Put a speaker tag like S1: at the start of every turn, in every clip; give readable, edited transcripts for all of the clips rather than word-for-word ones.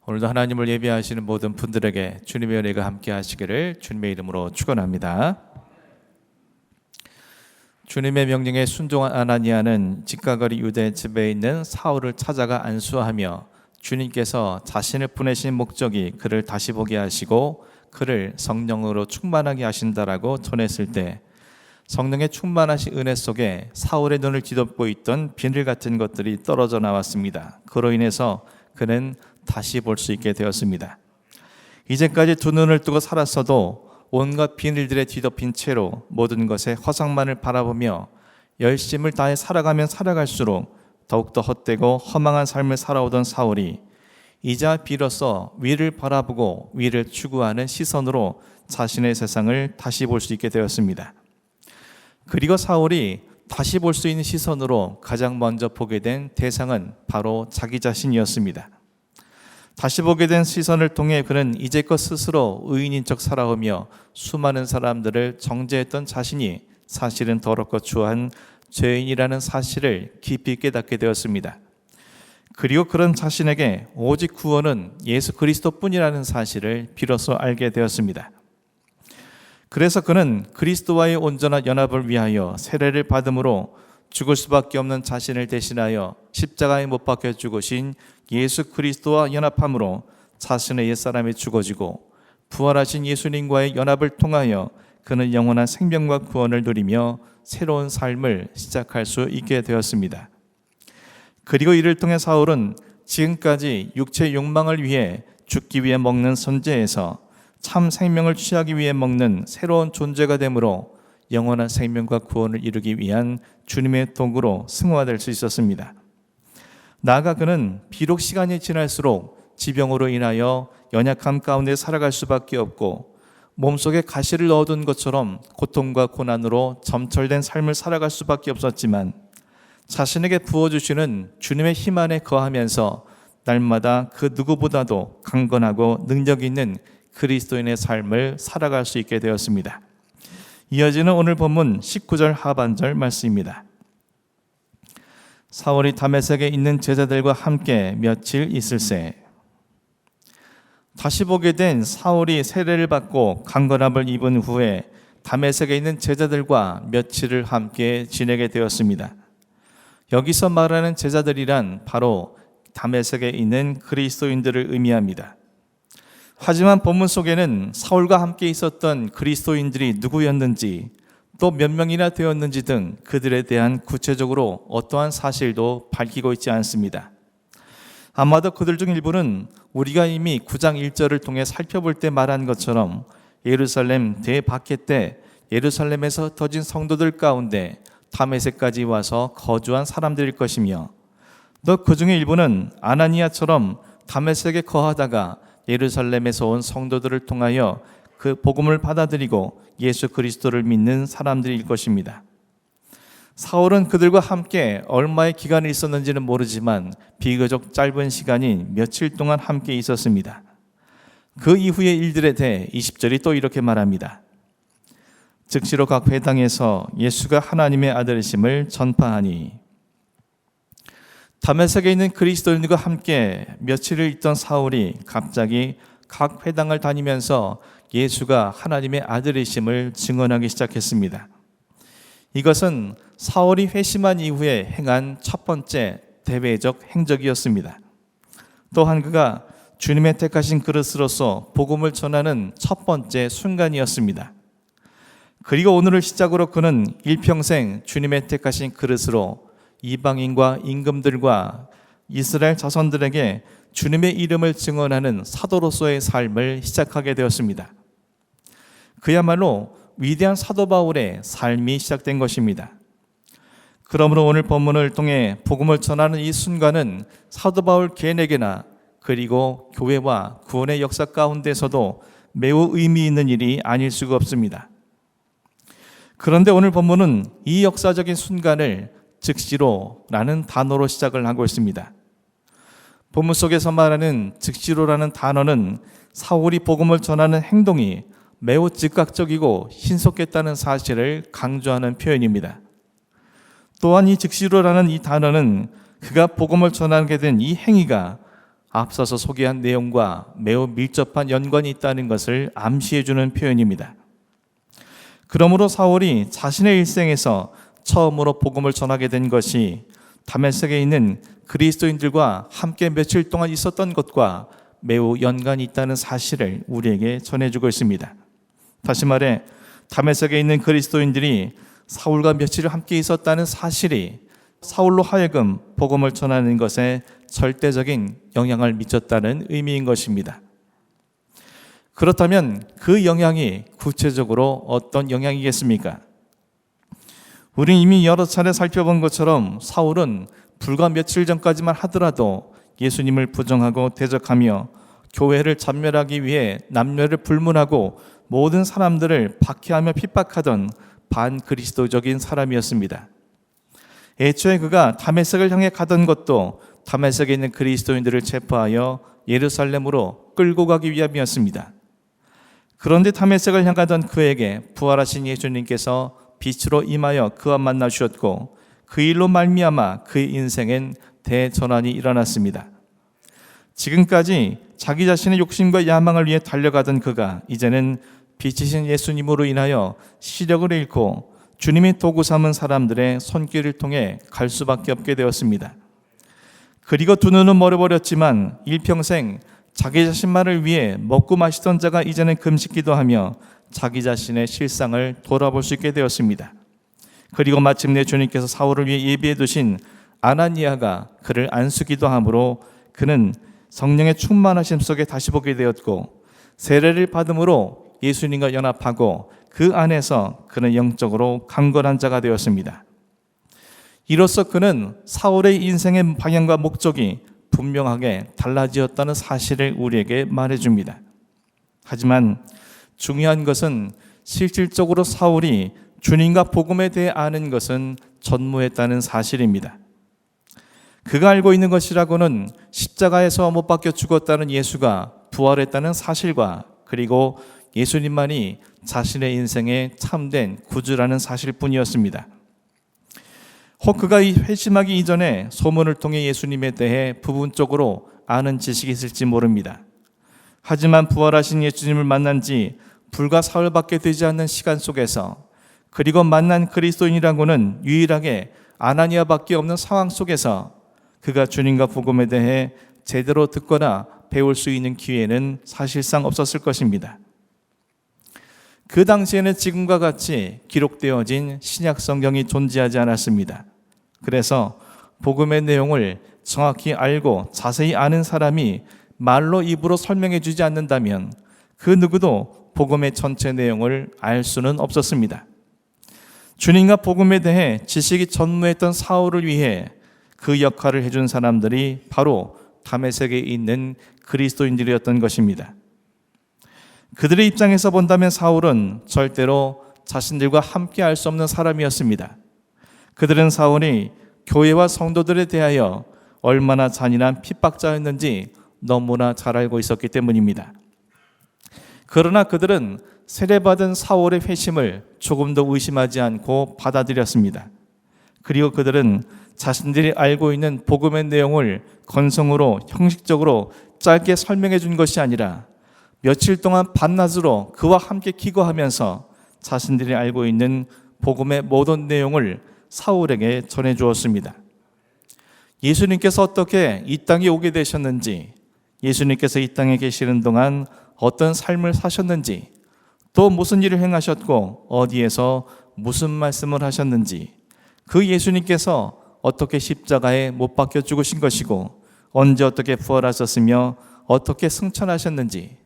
S1: 오늘도 하나님을 예배하시는 모든 분들에게 주님의 은혜가 함께 하시기를 주님의 이름으로 축원합니다. 주님의 명령에 순종한 아나니아는 직가거리 유대 집에 있는 사울을 찾아가 안수하며 주님께서 자신을 보내신 목적이 그를 다시 보게 하시고 그를 성령으로 충만하게 하신다라고 전했을 때 성령의 충만하신 은혜 속에 사울의 눈을 뒤덮고 있던 비늘 같은 것들이 떨어져 나왔습니다. 그로 인해서 그는 다시 볼 수 있게 되었습니다. 이제까지 두 눈을 뜨고 살았어도 온갖 비늘들에 뒤덮인 채로 모든 것에 허상만을 바라보며 열심을 다해 살아가면 살아갈수록 더욱더 헛되고 허망한 삶을 살아오던 사울이 이제 비로소 위를 바라보고 위를 추구하는 시선으로 자신의 세상을 다시 볼 수 있게 되었습니다. 그리고 사울이 다시 볼 수 있는 시선으로 가장 먼저 보게 된 대상은 바로 자기 자신이었습니다. 다시 보게 된 시선을 통해 그는 이제껏 스스로 의인인 척 살아오며 수많은 사람들을 정죄했던 자신이 사실은 더럽고 추한 죄인이라는 사실을 깊이 깨닫게 되었습니다. 그리고 그런 자신에게 오직 구원은 예수 그리스도뿐이라는 사실을 비로소 알게 되었습니다. 그래서 그는 그리스도와의 온전한 연합을 위하여 세례를 받음으로 죽을 수밖에 없는 자신을 대신하여 십자가에 못 박혀 죽으신 예수 그리스도와 연합함으로 자신의 옛사람이 죽어지고 부활하신 예수님과의 연합을 통하여 그는 영원한 생명과 구원을 누리며 새로운 삶을 시작할 수 있게 되었습니다. 그리고 이를 통해 사울은 지금까지 육체 욕망을 위해 죽기 위해 먹는 선제에서 참 생명을 취하기 위해 먹는 새로운 존재가 되므로 영원한 생명과 구원을 이루기 위한 주님의 도구로 승화될 수 있었습니다. 나아가 그는 비록 시간이 지날수록 지병으로 인하여 연약함 가운데 살아갈 수밖에 없고 몸속에 가시를 넣어둔 것처럼 고통과 고난으로 점철된 삶을 살아갈 수밖에 없었지만 자신에게 부어주시는 주님의 힘 안에 거하면서 날마다 그 누구보다도 강건하고 능력 있는 그리스도인의 삶을 살아갈 수 있게 되었습니다. 이어지는 오늘 본문 19절 하반절 말씀입니다. 사울이 다메섹에 있는 제자들과 함께 며칠 있을새 다시 보게 된 사울이 세례를 받고 강건함을 입은 후에 다메섹에 있는 제자들과 며칠을 함께 지내게 되었습니다. 여기서 말하는 제자들이란 바로 다메섹에 있는 그리스도인들을 의미합니다. 하지만 본문 속에는 사울과 함께 있었던 그리스도인들이 누구였는지 또 몇 명이나 되었는지 등 그들에 대한 구체적으로 어떠한 사실도 밝히고 있지 않습니다. 아마도 그들 중 일부는 우리가 이미 9장 1절을 통해 살펴볼 때 말한 것처럼 예루살렘 대박해 때 예루살렘에서 터진 성도들 가운데 다메섹까지 와서 거주한 사람들일 것이며 또 그 중에 일부는 아나니아처럼 다메섹에 거하다가 예루살렘에서 온 성도들을 통하여 그 복음을 받아들이고 예수 그리스도를 믿는 사람들일 것입니다. 사울은 그들과 함께 얼마의 기간이 있었는지는 모르지만 비교적 짧은 시간인 며칠 동안 함께 있었습니다. 그 이후의 일들에 대해 20절이 또 이렇게 말합니다. 즉시로 각 회당에서 예수가 하나님의 아들이심을 전파하니 다메섹에 있는 그리스도인들과 함께 며칠을 있던 사울이 갑자기 각 회당을 다니면서 예수가 하나님의 아들이심을 증언하기 시작했습니다. 이것은 사울이 회심한 이후에 행한 첫 번째 대외적 행적이었습니다. 또한 그가 주님의 택하신 그릇으로서 복음을 전하는 첫 번째 순간이었습니다. 그리고 오늘을 시작으로 그는 일평생 주님의 택하신 그릇으로 이방인과 임금들과 이스라엘 자손들에게 주님의 이름을 증언하는 사도로서의 삶을 시작하게 되었습니다. 그야말로 위대한 사도 바울의 삶이 시작된 것입니다. 그러므로 오늘 본문을 통해 복음을 전하는 이 순간은 사도 바울 개인에게나 그리고 교회와 구원의 역사 가운데서도 매우 의미 있는 일이 아닐 수가 없습니다. 그런데 오늘 본문은 이 역사적인 순간을 즉시로라는 단어로 시작을 하고 있습니다. 본문 속에서 말하는 즉시로라는 단어는 사울이 복음을 전하는 행동이 매우 즉각적이고 신속했다는 사실을 강조하는 표현입니다. 또한 이 즉시로라는 이 단어는 그가 복음을 전하게 된 이 행위가 앞서서 소개한 내용과 매우 밀접한 연관이 있다는 것을 암시해주는 표현입니다. 그러므로 사울이 자신의 일생에서 처음으로 복음을 전하게 된 것이 다메섹에 있는 그리스도인들과 함께 며칠 동안 있었던 것과 매우 연관이 있다는 사실을 우리에게 전해주고 있습니다. 다시 말해 다메섹에 있는 그리스도인들이 사울과 며칠 함께 있었다는 사실이 사울로 하여금 복음을 전하는 것에 절대적인 영향을 미쳤다는 의미인 것입니다. 그렇다면 그 영향이 구체적으로 어떤 영향이겠습니까? 우린 이미 여러 차례 살펴본 것처럼 사울은 불과 며칠 전까지만 하더라도 예수님을 부정하고 대적하며 교회를 잔멸하기 위해 남녀를 불문하고 모든 사람들을 박해하며 핍박하던 반그리스도적인 사람이었습니다. 애초에 그가 다메섹을 향해 가던 것도 다메섹에 있는 그리스도인들을 체포하여 예루살렘으로 끌고 가기 위함이었습니다. 그런데 다메섹을 향하던 그에게 부활하신 예수님께서 빛으로 임하여 그와 만나 주셨고 그 일로 말미암아 그의 인생엔 대전환이 일어났습니다. 지금까지 자기 자신의 욕심과 야망을 위해 달려가던 그가 이제는 빛이신 예수님으로 인하여 시력을 잃고 주님이 도구 삼은 사람들의 손길을 통해 갈 수밖에 없게 되었습니다. 그리고 두 눈은 멀어버렸지만 일평생 자기 자신만을 위해 먹고 마시던 자가 이제는 금식기도하며 자기 자신의 실상을 돌아볼 수 있게 되었습니다. 그리고 마침내 주님께서 사울을 위해 예비해 두신 아나니아가 그를 안수기도 함으로 그는 성령의 충만하심 속에 다시 보게 되었고 세례를 받음으로 예수님과 연합하고 그 안에서 그는 영적으로 강건한 자가 되었습니다. 이로써 그는 사울의 인생의 방향과 목적이 분명하게 달라지었다는 사실을 우리에게 말해줍니다. 하지만 중요한 것은 실질적으로 사울이 주님과 복음에 대해 아는 것은 전무했다는 사실입니다. 그가 알고 있는 것이라고는 십자가에서 못 박혀 죽었다는 예수가 부활했다는 사실과 그리고 예수님만이 자신의 인생에 참된 구주라는 사실뿐이었습니다. 혹 그가 회심하기 이전에 소문을 통해 예수님에 대해 부분적으로 아는 지식이 있을지 모릅니다. 하지만 부활하신 예수님을 만난 지 불과 사흘밖에 되지 않는 시간 속에서 그리고 만난 그리스도인이라고는 유일하게 아나니아밖에 없는 상황 속에서 그가 주님과 복음에 대해 제대로 듣거나 배울 수 있는 기회는 사실상 없었을 것입니다. 그 당시에는 지금과 같이 기록되어진 신약 성경이 존재하지 않았습니다. 그래서 복음의 내용을 정확히 알고 자세히 아는 사람이 말로 입으로 설명해 주지 않는다면 그 누구도 복음의 전체 내용을 알 수는 없었습니다. 주님과 복음에 대해 지식이 전무했던 사울을 위해 그 역할을 해준 사람들이 바로 다메섹에 있는 그리스도인들이었던 것입니다. 그들의 입장에서 본다면 사울은 절대로 자신들과 함께 할 수 없는 사람이었습니다. 그들은 사울이 교회와 성도들에 대하여 얼마나 잔인한 핍박자였는지 너무나 잘 알고 있었기 때문입니다. 그러나 그들은 세례받은 사울의 회심을 조금도 의심하지 않고 받아들였습니다. 그리고 그들은 자신들이 알고 있는 복음의 내용을 건성으로 형식적으로 짧게 설명해 준 것이 아니라 며칠 동안 밤낮으로 그와 함께 기도하면서 자신들이 알고 있는 복음의 모든 내용을 사울에게 전해 주었습니다. 예수님께서 어떻게 이 땅에 오게 되셨는지, 예수님께서 이 땅에 계시는 동안 어떤 삶을 사셨는지, 또 무슨 일을 행하셨고 어디에서 무슨 말씀을 하셨는지, 그 예수님께서 어떻게 십자가에 못 박혀 죽으신 것이고 언제 어떻게 부활하셨으며 어떻게 승천하셨는지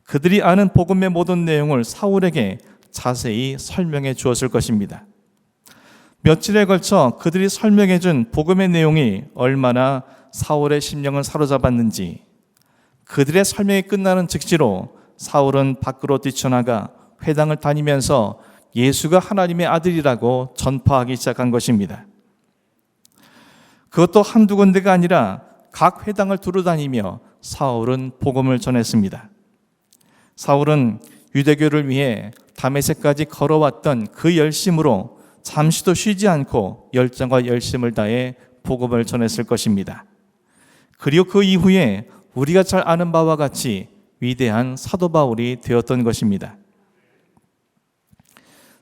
S1: 그들이 아는 복음의 모든 내용을 사울에게 자세히 설명해 주었을 것입니다. 며칠에 걸쳐 그들이 설명해 준 복음의 내용이 얼마나 사울의 심령을 사로잡았는지 그들의 설명이 끝나는 즉시로 사울은 밖으로 뛰쳐나가 회당을 다니면서 예수가 하나님의 아들이라고 전파하기 시작한 것입니다. 그것도 한두 군데가 아니라 각 회당을 두루다니며 사울은 복음을 전했습니다. 사울은 유대교를 위해 다메섹까지 걸어왔던 그 열심으로 잠시도 쉬지 않고 열정과 열심을 다해 복음을 전했을 것입니다. 그리고 그 이후에 우리가 잘 아는 바와 같이 위대한 사도 바울이 되었던 것입니다.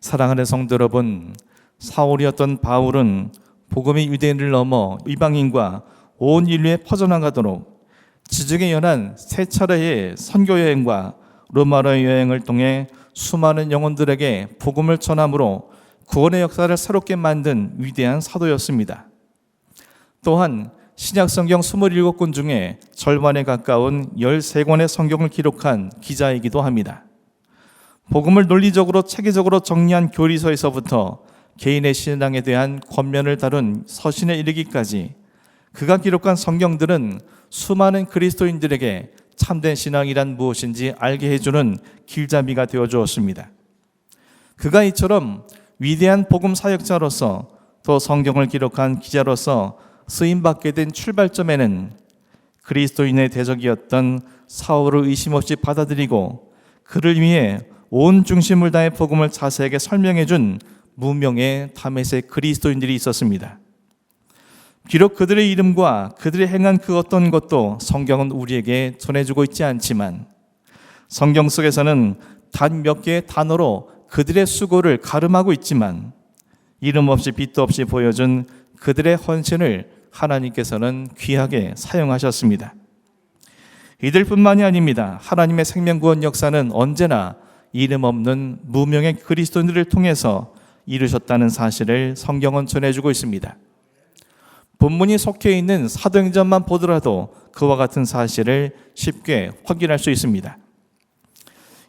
S1: 사랑하는 성도 여러분, 사울이었던 바울은 복음의 유대인을 넘어 이방인과 온 인류에 퍼져나가도록 지중해 연안 세 차례의 선교 여행과 로마로 여행을 통해 수많은 영혼들에게 복음을 전함으로 구원의 역사를 새롭게 만든 위대한 사도였습니다. 또한 신약 성경 27권 중에 절반에 가까운 13권의 성경을 기록한 기자이기도 합니다. 복음을 논리적으로 체계적으로 정리한 교리서에서부터 개인의 신앙에 대한 권면을 다룬 서신에 이르기까지 그가 기록한 성경들은 수많은 그리스도인들에게 참된 신앙이란 무엇인지 알게 해주는 길잡이가 되어 주었습니다. 그가 이처럼 위대한 복음 사역자로서 또 성경을 기록한 기자로서 쓰임받게 된 출발점에는 그리스도인의 대적이었던 사울을 의심 없이 받아들이고 그를 위해 온 중심을 다해 복음을 자세하게 설명해 준 무명의 다메섹 그리스도인들이 있었습니다. 비록 그들의 이름과 그들이 행한 그 어떤 것도 성경은 우리에게 전해주고 있지 않지만 성경 속에서는 단 몇 개의 단어로 그들의 수고를 가름하고 있지만 이름 없이 빛도 없이 보여준 그들의 헌신을 하나님께서는 귀하게 사용하셨습니다. 이들뿐만이 아닙니다. 하나님의 생명구원 역사는 언제나 이름 없는 무명의 그리스도인들을 통해서 이루셨다는 사실을 성경은 전해주고 있습니다. 본문이 속해 있는 사도행전만 보더라도 그와 같은 사실을 쉽게 확인할 수 있습니다.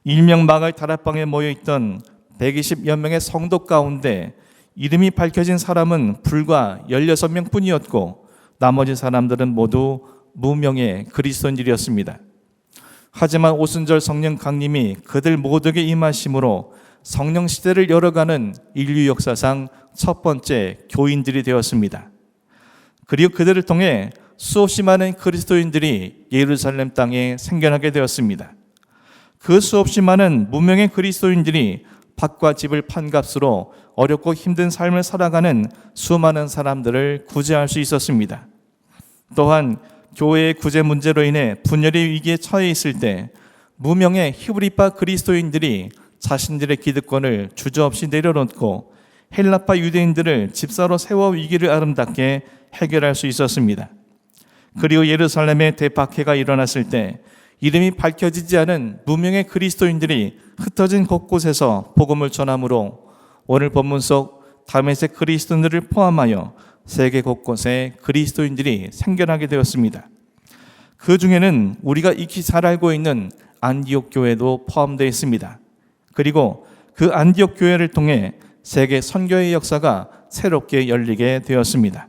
S1: 일명 마갈 다락방에 모여있던 120여 명의 성도 가운데 이름이 밝혀진 사람은 불과 16명 뿐이었고 나머지 사람들은 모두 무명의 그리스도인들이었습니다. 하지만 오순절 성령 강림이 그들 모두에게 임하심으로 성령 시대를 열어가는 인류 역사상 첫 번째 교인들이 되었습니다. 그리고 그들을 통해 수없이 많은 그리스도인들이 예루살렘 땅에 생겨나게 되었습니다. 그 수없이 많은 무명의 그리스도인들이 밭과 집을 판 값으로 어렵고 힘든 삶을 살아가는 수많은 사람들을 구제할 수 있었습니다. 또한 교회의 구제 문제로 인해 분열의 위기에 처해 있을 때 무명의 히브리파 그리스도인들이 자신들의 기득권을 주저없이 내려놓고 헬라파 유대인들을 집사로 세워 위기를 아름답게 해결할 수 있었습니다. 그리고 예루살렘에 대박해가 일어났을 때 이름이 밝혀지지 않은 무명의 그리스도인들이 흩어진 곳곳에서 복음을 전함으로 오늘 본문 속 다메섹 그리스도인들을 포함하여 세계 곳곳에 그리스도인들이 생겨나게 되었습니다. 그 중에는 우리가 익히 잘 알고 있는 안디옥 교회도 포함되어 있습니다. 그리고 그 안디옥 교회를 통해 세계 선교의 역사가 새롭게 열리게 되었습니다.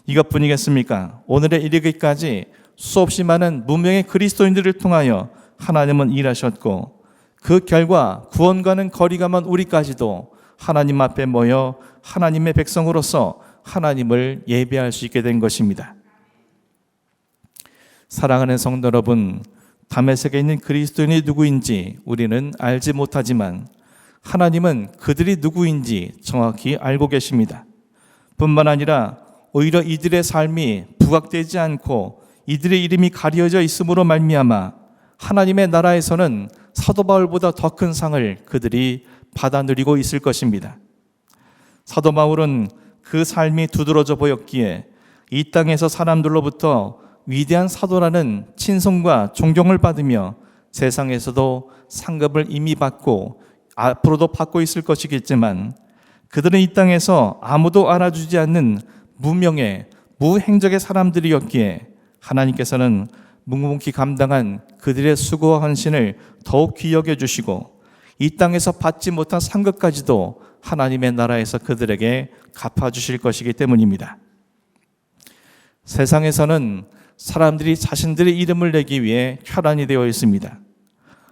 S1: 이것뿐이겠습니까? 오늘에 이르기까지 수없이 많은 무명의 그리스도인들을 통하여 하나님은 일하셨고 그 결과 구원과는 거리가 먼 우리까지도 하나님 앞에 모여 하나님의 백성으로서 하나님을 예배할 수 있게 된 것입니다. 사랑하는 성도 여러분, 다메섹에 있는 그리스도인이 누구인지 우리는 알지 못하지만 하나님은 그들이 누구인지 정확히 알고 계십니다. 뿐만 아니라 오히려 이들의 삶이 부각되지 않고 이들의 이름이 가려져 있음으로 말미암아 하나님의 나라에서는 사도 바울보다 더 큰 상을 그들이 받아 누리고 있을 것입니다. 사도 바울은 그 삶이 두드러져 보였기에 이 땅에서 사람들로부터 위대한 사도라는 칭송과 존경을 받으며 세상에서도 상급을 이미 받고 앞으로도 받고 있을 것이겠지만 그들은 이 땅에서 아무도 알아주지 않는 무명의 무행적의 사람들이었기에 하나님께서는 묵묵히 감당한 그들의 수고와 헌신을 더욱 귀히 여겨주시고 이 땅에서 받지 못한 상급까지도 하나님의 나라에서 그들에게 갚아주실 것이기 때문입니다. 세상에서는 사람들이 자신들의 이름을 내기 위해 혈안이 되어 있습니다.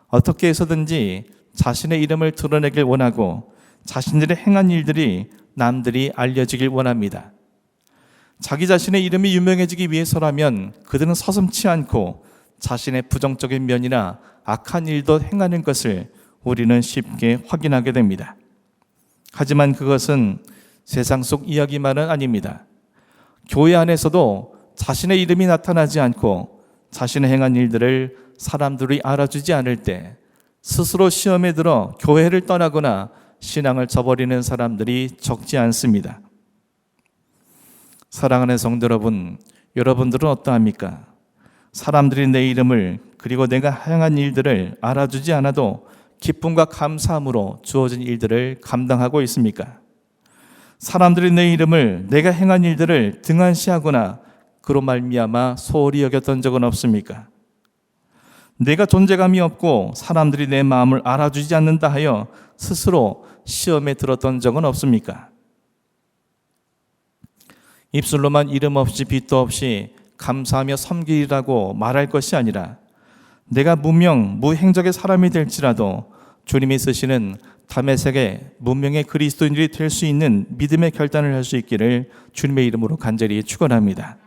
S1: 어떻게 해서든지 자신의 이름을 드러내길 원하고 자신들의 행한 일들이 남들이 알려지길 원합니다. 자기 자신의 이름이 유명해지기 위해서라면 그들은 서슴지 않고 자신의 부정적인 면이나 악한 일도 행하는 것을 우리는 쉽게 확인하게 됩니다. 하지만 그것은 세상 속 이야기만은 아닙니다. 교회 안에서도 자신의 이름이 나타나지 않고 자신의 행한 일들을 사람들이 알아주지 않을 때 스스로 시험에 들어 교회를 떠나거나 신앙을 저버리는 사람들이 적지 않습니다. 사랑하는 성도 여러분, 여러분들은 어떠합니까? 사람들이 내 이름을 그리고 내가 행한 일들을 알아주지 않아도 기쁨과 감사함으로 주어진 일들을 감당하고 있습니까? 사람들이 내 이름을 내가 행한 일들을 등한시하거나 그로 말미암아 소홀히 여겼던 적은 없습니까? 내가 존재감이 없고 사람들이 내 마음을 알아주지 않는다 하여 스스로 시험에 들었던 적은 없습니까? 입술로만 이름 없이 빚도 없이 감사하며 섬기라고 말할 것이 아니라 내가 무명, 무행적의 사람이 될지라도 주님이 쓰시는 다메섹의 문명의 그리스도인들이 될 수 있는 믿음의 결단을 할 수 있기를 주님의 이름으로 간절히 축원합니다.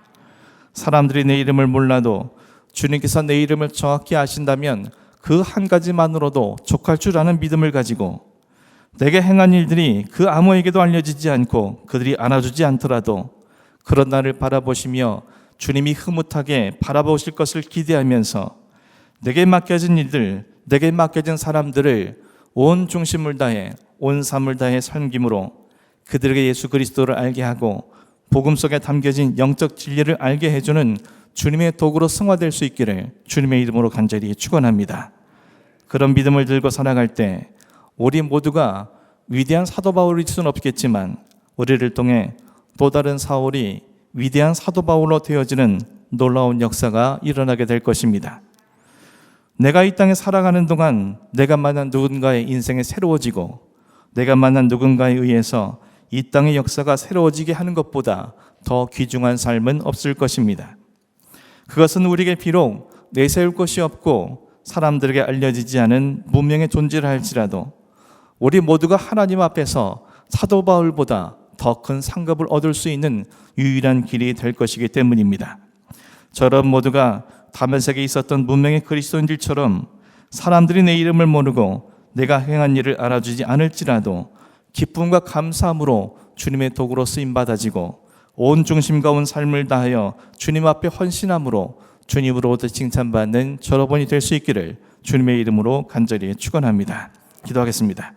S1: 사람들이 내 이름을 몰라도 주님께서 내 이름을 정확히 아신다면 그 한 가지만으로도 족할 줄 아는 믿음을 가지고 내게 행한 일들이 그 아무에게도 알려지지 않고 그들이 안아주지 않더라도 그런 날을 바라보시며 주님이 흐뭇하게 바라보실 것을 기대하면서 내게 맡겨진 일들, 내게 맡겨진 사람들을 온 중심을 다해 온 삶을 다해 섬김으로 그들에게 예수 그리스도를 알게 하고 복음 속에 담겨진 영적 진리를 알게 해주는 주님의 도구로 승화될 수 있기를 주님의 이름으로 간절히 축원합니다. 그런 믿음을 들고 살아갈 때 우리 모두가 위대한 사도 바울일 수는 없겠지만 우리를 통해 또 다른 사울이 위대한 사도 바울로 되어지는 놀라운 역사가 일어나게 될 것입니다. 내가 이 땅에 살아가는 동안 내가 만난 누군가의 인생이 새로워지고 내가 만난 누군가에 의해서 이 땅의 역사가 새로워지게 하는 것보다 더 귀중한 삶은 없을 것입니다. 그것은 우리에게 비록 내세울 것이 없고 사람들에게 알려지지 않은 문명의 존재를 할지라도 우리 모두가 하나님 앞에서 사도 바울보다 더 큰 상급을 얻을 수 있는 유일한 길이 될 것이기 때문입니다. 저런 모두가 다메섹에 있었던 문명의 그리스도인들처럼 사람들이 내 이름을 모르고 내가 행한 일을 알아주지 않을지라도 기쁨과 감사함으로 주님의 도구로 쓰임받아지고 온 중심과 온 삶을 다하여 주님 앞에 헌신함으로 주님으로부터 칭찬받는 여러분이 될 수 있기를 주님의 이름으로 간절히 축원합니다. 기도하겠습니다.